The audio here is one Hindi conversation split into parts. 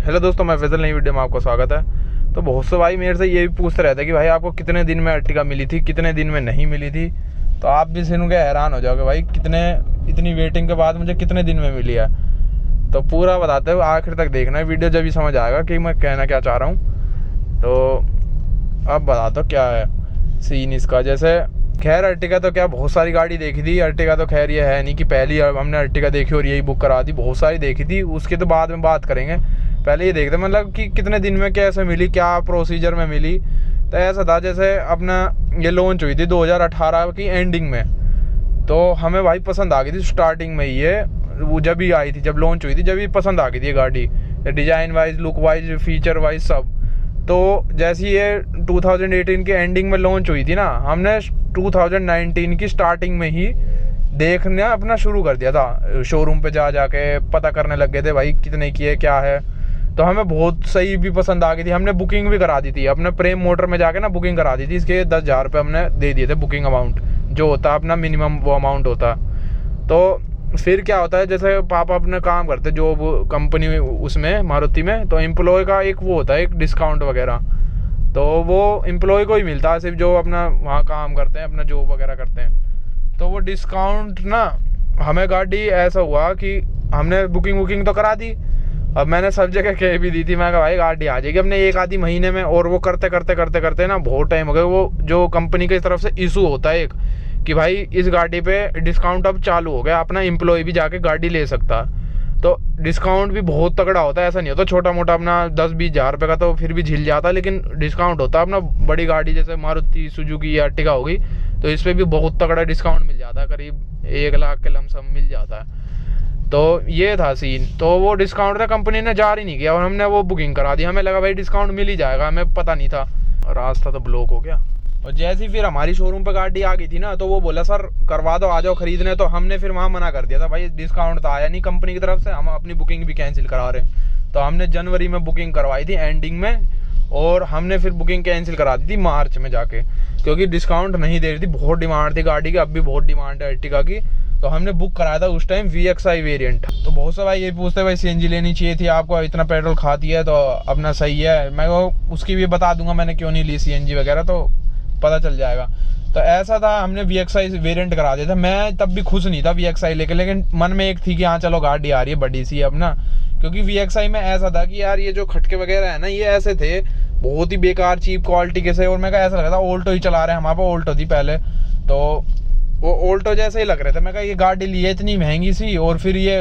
हेलो दोस्तों, मैं फैजल, नई वीडियो में आपका स्वागत है। तो बहुत से भाई मेरे से ये भी पूछते रहते हैं कि भाई आपको कितने दिन में अर्टिगा मिली थी, कितने दिन में नहीं मिली थी। तो आप भी सुन के हैरान हो जाओगे भाई इतनी वेटिंग के बाद मुझे कितने दिन में मिली है। तो पूरा बताते हुए आखिर तक देखना है वीडियो, जब भी समझ आएगा कि मैं कहना क्या चाह रहा हूँ। तो अब बताता हूँ क्या है सीन इसका। जैसे खैर अर्टिगा तो क्या बहुत सारी गाड़ी देखी थी। अर्टिगा तो खैर ये है नहीं कि पहली हमने अर्टिगा देखी और यही बुक करा दी, बहुत सारी देखी थी। उसके तो बाद में बात करेंगे, पहले ये देखते मतलब कि कितने दिन में कैसे मिली, क्या प्रोसीजर में मिली। तो ऐसा था जैसे अपना ये लॉन्च हुई थी 2018 की एंडिंग में। तो हमें भाई पसंद आ गई थी स्टार्टिंग में ही, ये वो जब ही आई थी, जब लॉन्च हुई थी, जब ही पसंद आ गई थी ये गाड़ी, design wise, look wise, feature wise सब। तो जैसी ये 2018 के एंडिंग में लॉन्च हुई थी ना, हमने 2019 की स्टार्टिंग में ही देखना अपना शुरू कर दिया था। शोरूम पे जाके पता करने लग गए थे भाई कितने की है, क्या है। तो हमें बहुत सही भी पसंद आ गई थी। हमने बुकिंग भी करा दी थी अपने प्रेम मोटर में जाके ना, बुकिंग करा दी थी। इसके 10,000 रुपये हमने दे दिए थे बुकिंग अमाउंट, जो होता है अपना मिनिमम वो अमाउंट होता। तो फिर क्या होता है, जैसे पापा अपने काम करते जो कंपनी उसमें मारुति में, तो एम्प्लॉय का एक वो होता है एक डिस्काउंट वगैरह। तो वो एम्प्लॉय को ही मिलता है, सिर्फ जो अपना वहाँ काम करते हैं, अपना जॉब वगैरह करते हैं। तो वो डिस्काउंट ना, हमें गाड़ी ऐसा हुआ कि हमने बुकिंग तो करा दी। अब मैंने सब जगह कह भी दी थी, मैं कहा भाई गाड़ी आ जाएगी अपने एक आधी महीने में। और वो करते करते ना बहुत टाइम हो गया। वो जो कंपनी की तरफ से इशू होता है एक कि भाई इस गाड़ी पे डिस्काउंट अब चालू हो गया, अपना एम्प्लॉय भी जाके गाड़ी ले सकता। तो डिस्काउंट भी बहुत तगड़ा होता है, ऐसा नहीं होता छोटा मोटा अपना 10-20 हज़ार रुपये का तो फिर भी झिल जाता है, लेकिन डिस्काउंट होता है अपना बड़ी गाड़ी जैसे मारुति सुजुकी या अर्टिगा होगी, तो इस पर भी बहुत तगड़ा डिस्काउंट मिल जाता है, करीब 1 लाख के लमसम मिल जाता है। तो ये था सीन। तो वो डिस्काउंट ना कंपनी ने जारी नहीं किया और हमने वो बुकिंग करा दी। हमें लगा भाई डिस्काउंट मिल ही जाएगा, हमें पता नहीं था, रास्ता तो ब्लॉक हो गया। और जैसे ही फिर हमारी शोरूम पे गाड़ी आ गई थी ना, तो वो बोला सर करवा दो, आ जाओ खरीदने। तो हमने फिर वहाँ मना कर दिया था, भाई डिस्काउंट तो आया नहीं कंपनी की तरफ से, हम अपनी बुकिंग भी कैंसिल करा रहे। तो हमने जनवरी में बुकिंग करवाई थी एंडिंग में, और हमने फिर बुकिंग कैंसिल करा दी थी मार्च में जाके, क्योंकि डिस्काउंट नहीं दे रही थी। बहुत डिमांड थी गाड़ी की, अब भी बहुत डिमांड है अर्टिगा की। तो हमने बुक कराया था उस टाइम VXI वेरिएंट। तो बहुत से भाई ये पूछते भाई CNG लेनी चाहिए थी आपको, इतना पेट्रोल खाती है तो अपना सही है। मैं वो उसकी भी बता दूंगा मैंने क्यों नहीं ली CNG वगैरह, तो पता चल जाएगा। तो ऐसा था, हमने VXI वेरिएंट करा दिया था। मैं तब भी खुश नहीं था VXI लेके, लेकिन मन में एक थी कि हाँ चलो गाड़ी आ रही है बड़ी सी अपना। क्योंकि VXI में ऐसा था कि यार ये जो खटके वगैरह है ना, ये ऐसे थे बहुत ही बेकार चीप क्वालिटी के से। और मैं ऐसा लगा था ऑल्टो ही चला रहे हैं, हमारे पास ऑल्टो थी पहले, तो वो ऑल्टो जैसे ही लग रहे थे। मैं कहा ये गाड़ी ली है इतनी महंगी सी, और फिर ये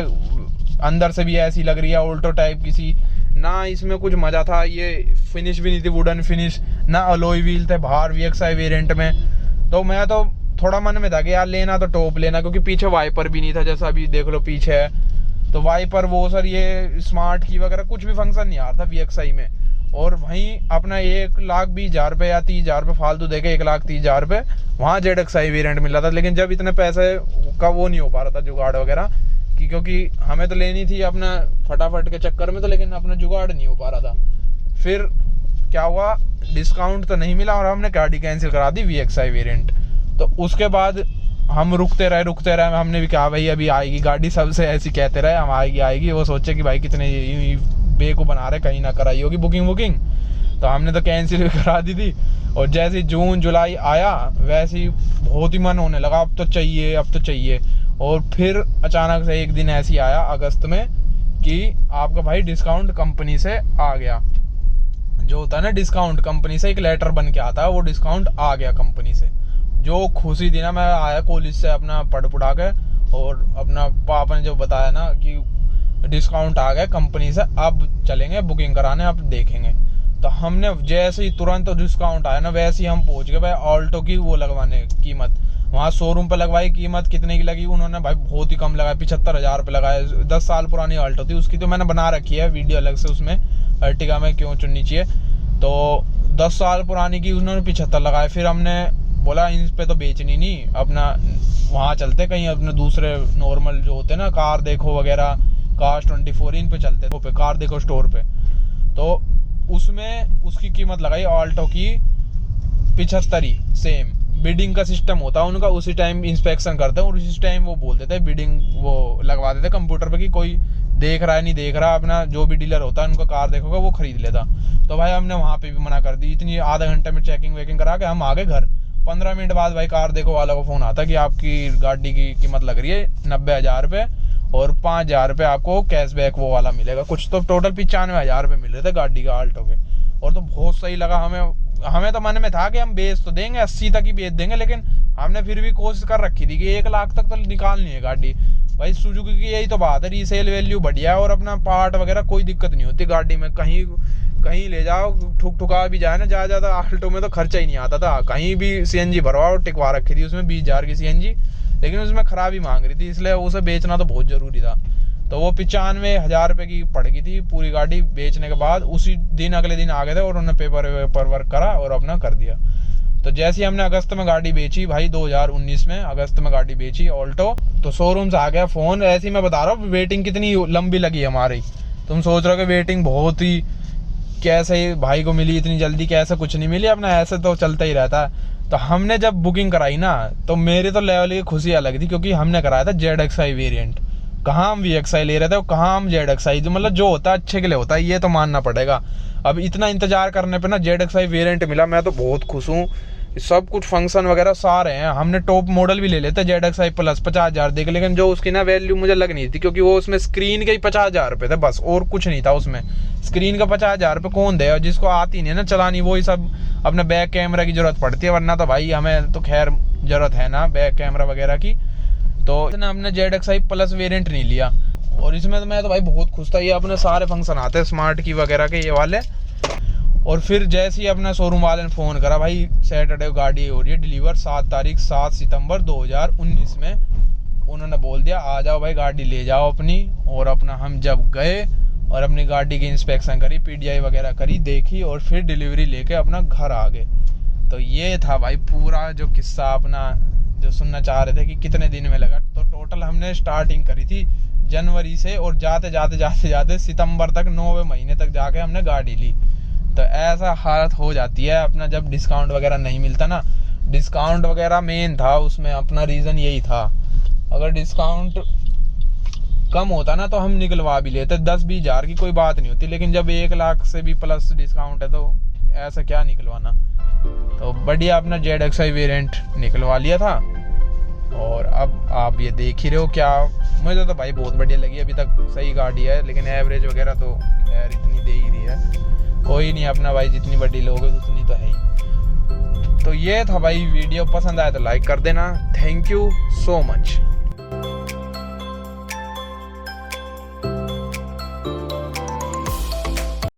अंदर से भी ऐसी लग रही है ऑल्टो टाइप की सी ना। इसमें कुछ मजा था, ये फिनिश भी नहीं थी वुडन फिनिश, ना अलॉय व्हील थे बाहर VXI वेरिएंट में। तो मैं तो थोड़ा मन में था कि यार लेना तो टॉप लेना, क्योंकि पीछे वाइपर भी नहीं था, जैसा अभी देख लो पीछे है। तो वाइपर वो सर ये स्मार्ट की वगैरह कुछ भी फंक्शन नहीं आ रहा था VXI में। और वहीं अपना 1,20,000 रुपये या 30,000 रुपये फालतू देके 1,30,000 रुपये वहाँ ZXI वेरिएंट मिल रहा था। लेकिन जब इतने पैसे का वो नहीं हो पा रहा था जुगाड़ वगैरह की, क्योंकि हमें तो लेनी थी अपना फटाफट के चक्कर में, तो लेकिन अपना जुगाड़ नहीं हो पा रहा था। फिर क्या हुआ, डिस्काउंट तो नहीं मिला और हमने गाड़ी कैंसिल करा दी VXI वेरिएंट। तो उसके बाद हम रुकते रहे। हमने भी कहा भाई अभी आएगी गाड़ी, सबसे ऐसी कहते रहे हम आएगी। वो सोचे कि भाई कितने बेको बना रहे, कहीं ना कराई होगी बुकिंग। तो हमने तो कैंसिल भी करा दी थी। और जैसे जून जुलाई आया वैसे ही बहुत ही मन होने लगा, अब तो चाहिए। और फिर अचानक से एक दिन ऐसी आया अगस्त में कि आपका भाई डिस्काउंट कंपनी से आ गया। जो होता है ना डिस्काउंट कंपनी से एक लेटर बन के आता है, वो डिस्काउंट आ गया कंपनी से। जो खुशी थी ना, मैं आया कॉलेज से अपना पढ़ पुढ़ा के, और अपना पापा ने जो बताया ना कि डिस्काउंट आ गया कंपनी से, अब चलेंगे बुकिंग कराने, अब देखेंगे। तो हमने जैसे ही तुरंत डिस्काउंट आया ना, वैसे ही हम पहुंच गए भाई ऑल्टो की वो लगवाने कीमत। वहाँ शोरूम पे लगवाई, कीमत कितने की लगी उन्होंने भाई बहुत ही कम लगाया, 75,000 रुपये लगाए। 10 साल पुरानी ऑल्टो थी, उसकी तो मैंने बना रखी है वीडियो अलग से, उसमें अर्टिगा में क्यों चुननी चाहिए। तो 10 साल पुरानी की उन्होंने 75 लगाए। फिर हमने बोला इन पे तो बेचनी नहीं, अपना वहाँ चलते कहीं अपने दूसरे नॉर्मल जो होते ना कार देखो वगैरह, कार्स 24 इन पे चलते पे, कार देखो स्टोर पे। तो उसमें उसकी कीमत लगाई ऑल्टो की 75 सेम। बिडिंग का सिस्टम होता है उनका, उसी टाइम इंस्पेक्शन करते हैं और उसी टाइम वो बोल देते हैं बिडिंग, वो लगवा देते हैं कंप्यूटर पे कि कोई देख रहा है नहीं देख रहा, अपना जो भी डीलर होता है उनका कार देखोगा वो खरीद लेता। तो भाई हमने वहाँ पे भी मना कर दी। इतनी आधा घंटे में चेकिंग वेकिंग करा के हम आ गए घर। 15 मिनट बाद भाई कार देखो वाला को फ़ोन आता कि आपकी गाड़ी की कीमत लग रही है 90,000 रुपये और 5,000 रुपये आपको कैशबैक वो वाला मिलेगा। कुछ तो टोटल 95,000 रुपये मिल रहे थे गाड़ी का, आल्टो के। और तो बहुत सही लगा हमें तो मन में था कि हम बेच तो देंगे, 80 तक ही बेच देंगे, लेकिन हमने फिर भी कोशिश कर रखी थी कि 1 लाख तक तो निकालनी है गाड़ी। भाई सुजुकी की यही तो बात है, रीसेल वैल्यू बढ़िया है और अपना पार्ट वगैरह कोई दिक्कत नहीं होती गाड़ी में। कहीं ले जाओ, ठुका भी जाए ना, ज़्यादा आल्टो में तो खर्चा ही नहीं आता था। कहीं भी CNG भरवाओ, टिकवा रखी थी उसमें 20,000 की CNG, लेकिन उसमें खराबी मांग रही थी, इसलिए उसे बेचना तो बहुत ज़रूरी था। तो वो 95,000 रुपये की पड़ गई थी पूरी गाड़ी। बेचने के बाद उसी दिन अगले दिन आ गए थे और उन्होंने पेपर वर्क करा और अपना कर दिया। तो जैसे ही हमने अगस्त में गाड़ी बेची भाई, 2019 में अगस्त में गाड़ी बेची ऑल्टो, तो शोरूम से आ गया फ़ोन। ऐसे ही मैं बता रहा हूँ वेटिंग कितनी लंबी लगी हमारी। तुम सोच रहे हो कि वेटिंग बहुत ही कैसे भाई को मिली इतनी जल्दी, कैसे कुछ नहीं मिली, अपना ऐसे तो चलता ही रहता है। तो हमने जब बुकिंग कराई ना, तो मेरी तो लेवल की खुशी अलग थी, क्योंकि हमने कराया था ZXi वेरिएंट। कहाँ हम VXi ले रहे थे और कहाँ हम ZXi, जो मतलब जो होता है अच्छे के लिए होता है, ये तो मानना पड़ेगा। अब इतना इंतजार करने पे ना ZXi वेरिएंट मिला, मैं तो बहुत खुश हूँ। सब कुछ फंक्शन वगैरह सारे हैं। हमने टॉप मॉडल भी ले लेते ZXi प्लस 50,000 देख, लेकिन जो उसकी ना वैल्यू मुझे लग नहीं थी, क्योंकि वो उसमें स्क्रीन के ही 50,000 रुपये थे बस, और कुछ नहीं था उसमें। स्क्रीन का 50,000 रुपये कौन दे, जिसको आती नहीं है ना चलानी, वही सब अपने बैक कैमरा की जरूरत पड़ती है, वरना तो भाई हमें तो खैर जरूरत है ना बैक कैमरा वगैरह की। तो इसने हमने ZXi प्लस वेरिएंट नहीं लिया, और इसमें तो मैं तो भाई बहुत खुश था। ये अपने सारे फंक्शन आते हैं स्मार्ट की वगैरह के ये वाले। और फिर जैसे ही अपना शोरूम वाले ने फ़ोन करा, भाई सैटरडे को गाड़ी हो रही है डिलीवर, 7 सितंबर 2019 में। उन्होंने बोल दिया आ जाओ भाई गाड़ी ले जाओ अपनी। और अपना हम जब गए और अपनी गाड़ी की इंस्पेक्शन करी, PDI वगैरह करी, देखी, और फिर डिलीवरी लेके अपना घर आ गए। तो ये था भाई पूरा जो किस्सा अपना, जो सुनना चाह रहे थे कि कितने दिन में लगा। तो टोटल हमने स्टार्टिंग करी थी जनवरी से, और जाते जाते सितंबर तक, 9वें महीने तक जाके हमने गाड़ी ली। तो ऐसा हालत हो जाती है अपना जब डिस्काउंट वगैरह नहीं मिलता ना। डिस्काउंट वगैरह मेन था उसमें, अपना रीज़न यही था। अगर डिस्काउंट कम होता ना तो हम निकलवा भी लेते, 10-20 हज़ार की कोई बात नहीं होती, लेकिन जब 1 लाख से भी प्लस डिस्काउंट है तो ऐसा क्या निकलवाना। तो बढ़िया अपना ZXi वेरिएंट निकलवा लिया था। और अब आप ये देख ही रहे हो, क्या मुझे तो भाई बहुत बढ़िया लगी। अभी तक सही गाड़ी है, लेकिन एवरेज वगैरह तो खैर इतनी दे ही रही है। कोई नहीं, अपना भाई जितनी बड़ी लोगे उतनी तो है ही। तो ये था भाई, वीडियो पसंद आया तो लाइक कर देना। Thank you so much.